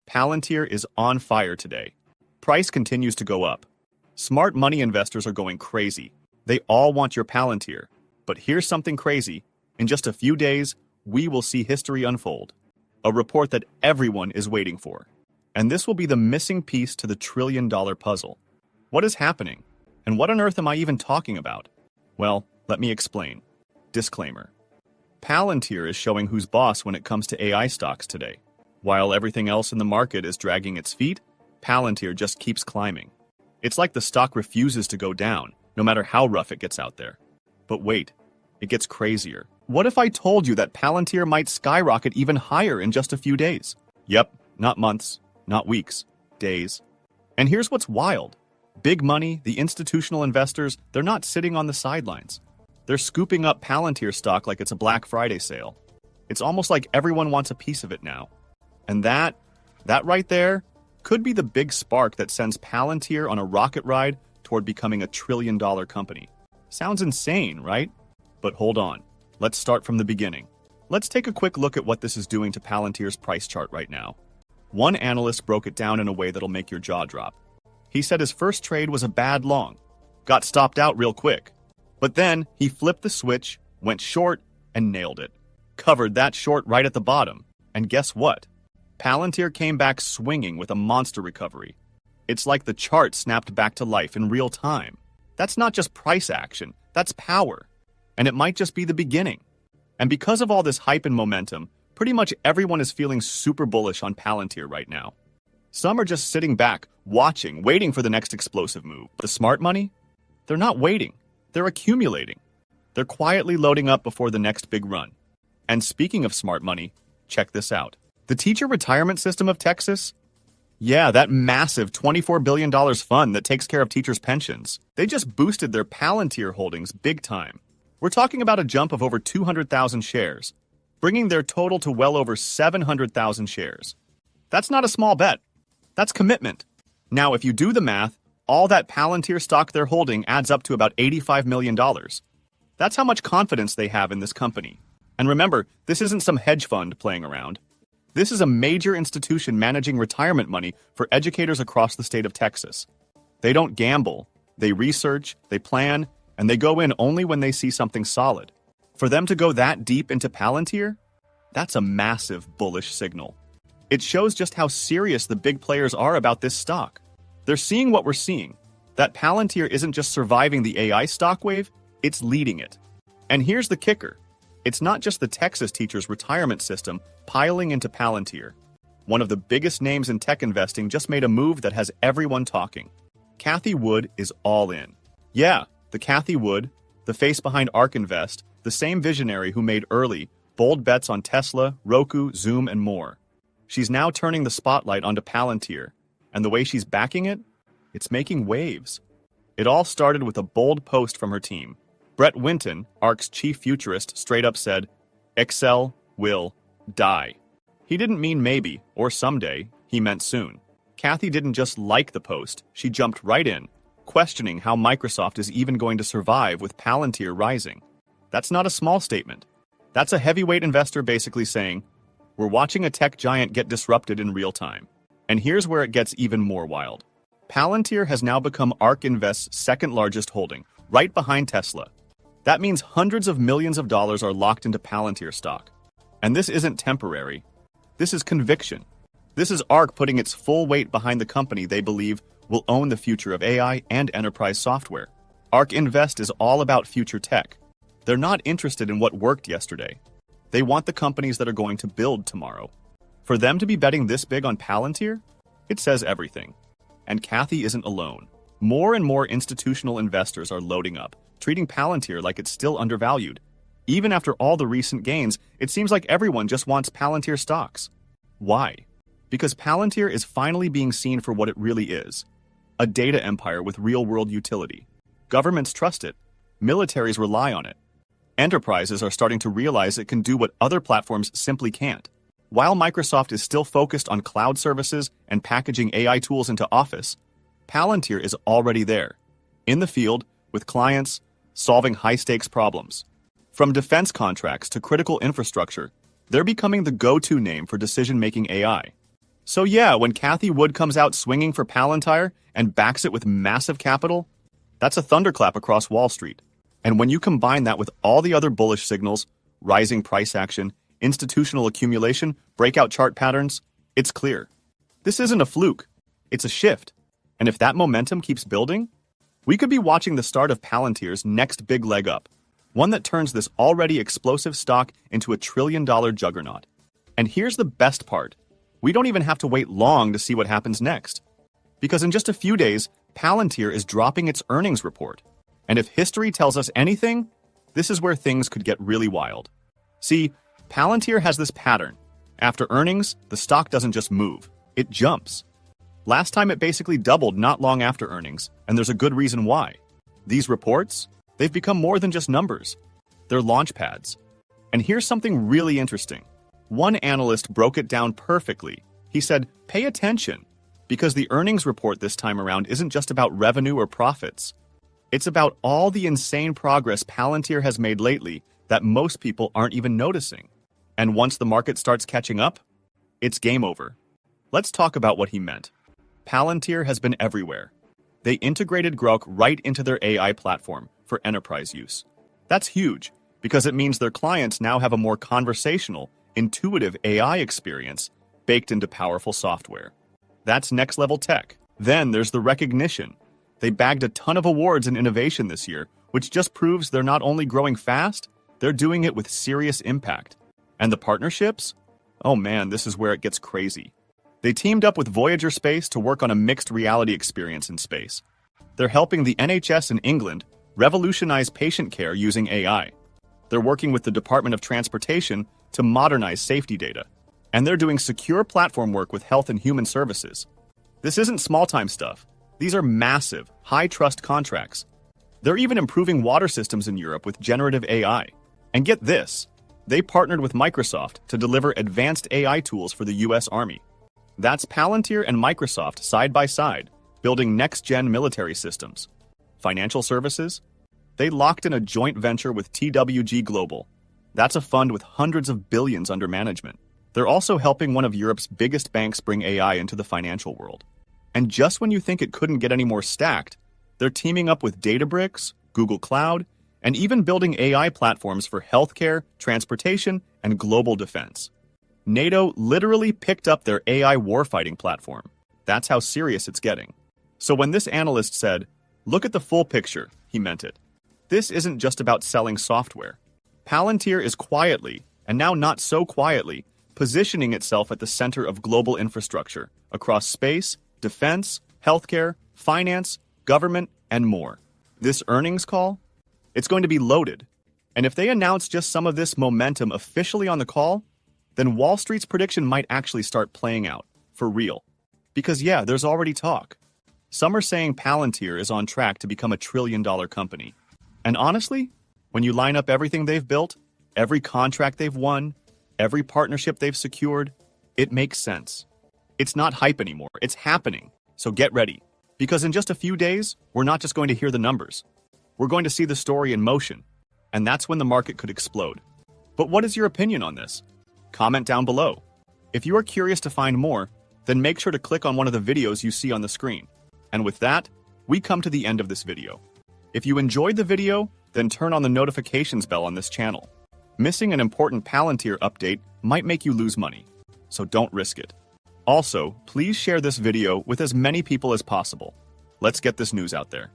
Palantir is on fire today. Price continues to go up. Smart money investors are going crazy. They all want your Palantir. But here's something crazy. In just a few days, we will see history unfold. A report that everyone is waiting for. And this will be the missing piece to the trillion-dollar puzzle. What is happening? And what on earth am I even talking about? Well, let me explain. Disclaimer. Palantir is showing who's boss when it comes to AI stocks today. While everything else in the market is dragging its feet, Palantir just keeps climbing. It's like the stock refuses to go down, no matter how rough it gets out there. But wait, it gets crazier. What if I told you that Palantir might skyrocket even higher in just a few days? Yep, not months, not weeks, days. And here's what's wild. Big money, the institutional investors, they're not sitting on the sidelines. They're scooping up Palantir stock like it's a Black Friday sale. It's almost like everyone wants a piece of it now. And that right there could be the big spark that sends Palantir on a rocket ride toward becoming a trillion-dollar company. Sounds insane, right? But hold on. Let's start from the beginning. Let's take a quick look at what this is doing to Palantir's price chart right now. One analyst broke it down in a way that'll make your jaw drop. He said his first trade was a bad long. Got stopped out real quick. But then he flipped the switch, went short, and nailed it. Covered that short right at the bottom. And guess what? Palantir came back swinging with a monster recovery. It's like the chart snapped back to life in real time. That's not just price action, that's power. And it might just be the beginning. And because of all this hype and momentum, pretty much everyone is feeling super bullish on Palantir right now. Some are just sitting back, watching, waiting for the next explosive move. The smart money? They're not waiting. They're accumulating. They're quietly loading up before the next big run. And speaking of smart money, check this out. The teacher retirement system of Texas? Yeah, that massive $24 billion fund that takes care of teachers' pensions. They just boosted their Palantir holdings big time. We're talking about a jump of over 200,000 shares, bringing their total to well over 700,000 shares. That's not a small bet. That's commitment. Now, if you do the math, all that Palantir stock they're holding adds up to about $85 million. That's how much confidence they have in this company. And remember, this isn't some hedge fund playing around. This is a major institution managing retirement money for educators across the state of Texas. They don't gamble, they research, they plan, and they go in only when they see something solid. For them to go that deep into Palantir, that's a massive bullish signal. It shows just how serious the big players are about this stock. They're seeing what we're seeing, that Palantir isn't just surviving the AI stock wave, it's leading it. And here's the kicker. It's not just the Texas teachers' retirement system piling into Palantir. One of the biggest names in tech investing just made a move that has everyone talking. Cathie Wood is all in. Yeah, the Cathie Wood, the face behind ARK Invest, the same visionary who made early, bold bets on Tesla, Roku, Zoom, and more. She's now turning the spotlight onto Palantir, and the way she's backing it, it's making waves. It all started with a bold post from her team. Brett Winton, ARK's chief futurist, straight up said, "Excel will die." He didn't mean maybe or someday, he meant soon. Cathie didn't just like the post, she jumped right in, questioning how Microsoft is even going to survive with Palantir rising. That's not a small statement. That's a heavyweight investor basically saying, we're watching a tech giant get disrupted in real time. And here's where it gets even more wild. Palantir has now become ARK Invest's second largest holding, right behind Tesla. That means hundreds of millions of dollars are locked into Palantir stock. And this isn't temporary. This is conviction. This is ARK putting its full weight behind the company they believe will own the future of AI and enterprise software. ARK Invest is all about future tech. They're not interested in what worked yesterday. They want the companies that are going to build tomorrow. For them to be betting this big on Palantir, it says everything. And Cathie isn't alone. More and more institutional investors are loading up, treating Palantir like it's still undervalued. Even after all the recent gains, it seems like everyone just wants Palantir stocks. Why? Because Palantir is finally being seen for what it really is. A data empire with real-world utility. Governments trust it. Militaries rely on it. Enterprises are starting to realize it can do what other platforms simply can't. While Microsoft is still focused on cloud services and packaging AI tools into Office, Palantir is already there, in the field, with clients, solving high-stakes problems. From defense contracts to critical infrastructure, they're becoming the go-to name for decision-making AI. So yeah, when Cathie Wood comes out swinging for Palantir and backs it with massive capital, that's a thunderclap across Wall Street. And when you combine that with all the other bullish signals, rising price action, institutional accumulation, breakout chart patterns, it's clear. This isn't a fluke. It's a shift. And if that momentum keeps building, we could be watching the start of Palantir's next big leg up, one that turns this already explosive stock into a trillion-dollar juggernaut. And here's the best part. We don't even have to wait long to see what happens next. Because in just a few days, Palantir is dropping its earnings report. And if history tells us anything, this is where things could get really wild. See, Palantir has this pattern. After earnings, the stock doesn't just move, it jumps. Last time it basically doubled not long after earnings, and there's a good reason why. These reports, they've become more than just numbers. They're launch pads. And here's something really interesting. One analyst broke it down perfectly. He said, pay attention, because the earnings report this time around isn't just about revenue or profits. It's about all the insane progress Palantir has made lately that most people aren't even noticing. And once the market starts catching up, it's game over. Let's talk about what he meant. Palantir has been everywhere. They integrated Grok right into their AI platform for enterprise use. That's huge, because it means their clients now have a more conversational, intuitive AI experience baked into powerful software. That's next-level tech. Then there's the recognition. They bagged a ton of awards in innovation this year, which just proves they're not only growing fast, they're doing it with serious impact. And the partnerships? Oh man, this is where it gets crazy. They teamed up with Voyager Space to work on a mixed reality experience in space. They're helping the NHS in England revolutionize patient care using AI. They're working with the Department of Transportation to modernize safety data. And they're doing secure platform work with Health and Human Services. This isn't small-time stuff. These are massive, high-trust contracts. They're even improving water systems in Europe with generative AI. And get this, they partnered with Microsoft to deliver advanced AI tools for the US Army. That's Palantir and Microsoft side by side, building next-gen military systems. Financial services? They locked in a joint venture with TWG Global. That's a fund with hundreds of billions under management. They're also helping one of Europe's biggest banks bring AI into the financial world. And just when you think it couldn't get any more stacked, they're teaming up with Databricks, Google Cloud, and even building AI platforms for healthcare, transportation, and global defense. NATO literally picked up their AI warfighting platform. That's how serious it's getting. So when this analyst said, look at the full picture, he meant it. This isn't just about selling software. Palantir is quietly, and now not so quietly, positioning itself at the center of global infrastructure across space, defense, healthcare, finance, government, and more. This earnings call? It's going to be loaded. And if they announce just some of this momentum officially on the call, then Wall Street's prediction might actually start playing out, for real. Because yeah, there's already talk. Some are saying Palantir is on track to become a trillion-dollar company. And honestly, when you line up everything they've built, every contract they've won, every partnership they've secured, it makes sense. It's not hype anymore, it's happening. So get ready. Because in just a few days, we're not just going to hear the numbers. We're going to see the story in motion. And that's when the market could explode. But what is your opinion on this? Comment down below. If you are curious to find more, then make sure to click on one of the videos you see on the screen. And with that, we come to the end of this video. If you enjoyed the video, then turn on the notifications bell on this channel. Missing an important Palantir update might make you lose money, so don't risk it. Also, please share this video with as many people as possible. Let's get this news out there.